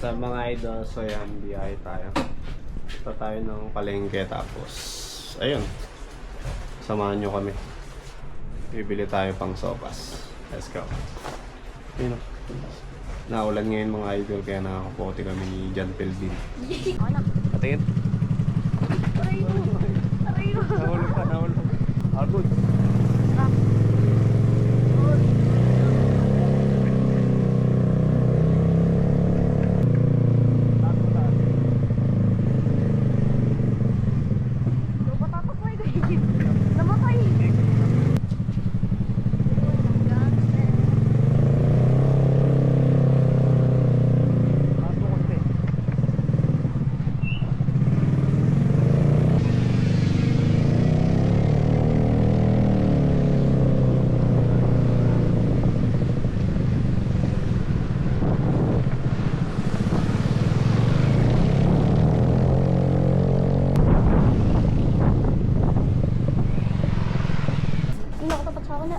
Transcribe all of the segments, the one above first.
Sa mga idol, so yan, biyahe tayo. Ito tayo ng palengke tapos, ayun. Samahan nyo kami. Bibili tayo pang sopas. Let's go. Yun o. Naulan ngayon mga idol kaya nakakapote kami ni John Pelvin. Patingin. Aray mo. Aray mo. Nahulog ka, nahulog. All good. Namatay. Hindi ako tapat sa ako na.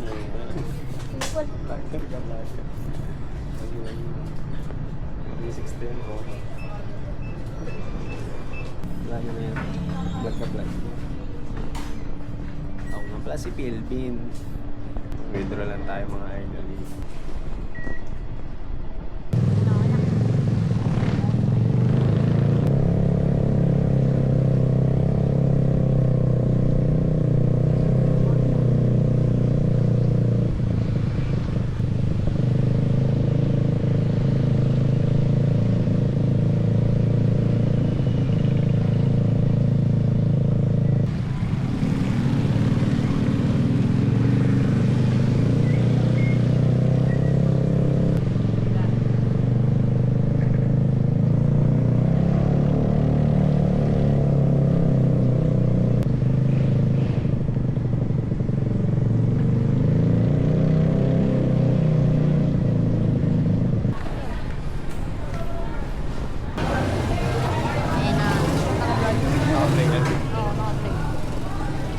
Equal. Lighter ka, lighter. 316 o. Wala na yan. Black ka, black. Ako nga pala si Pelvin. Withdraw lang tayo mga idol.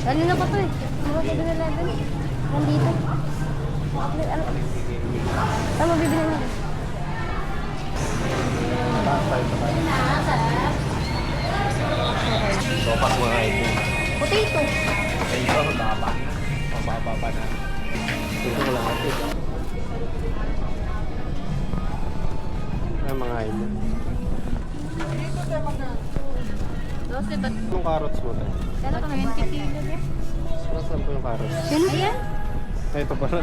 Kanina pa to eh. Mura 7-Eleven. Nandito. Ano bibili natin? Sopas mga idol. Potato. Ay, ito, mababa. Mababa pa na. Ito ko lang ito. Ay, mga idol. Dose ba't? Anong carrots mo tayo? Kala ka 20 kilo niya. Saan po yung carrots? Yan yan. Ay, ito pala.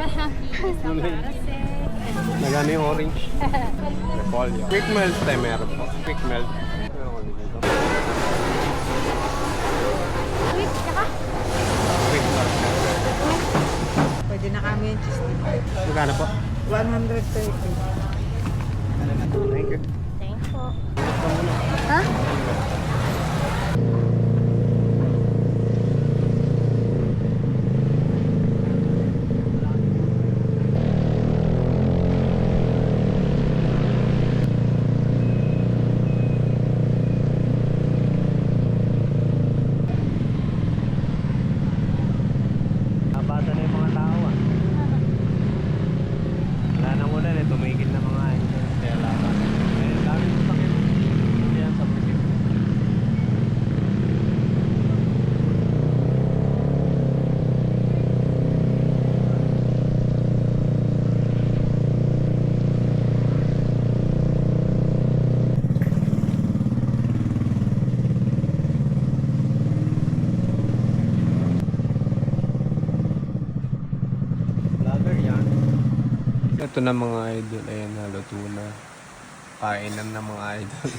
Nagano yung orange? Repolyo. Quick melt tayo meron po. Quick melt. Ano ko dito? Sweet, tsaka? Quick melt. Pwede na kami yung cheese dip. Magkano po? 130. Thank you. Thanks po. Ha? Nabasa na yung mga tao ah. Wala nang ulan eh, tumigil na mga idol. Kaya laban. Eh, dami mo sakit. Yan sa busit. Vlogger yan. Ito na mga idol. Ayan, haluto na. Kainan na mga idol.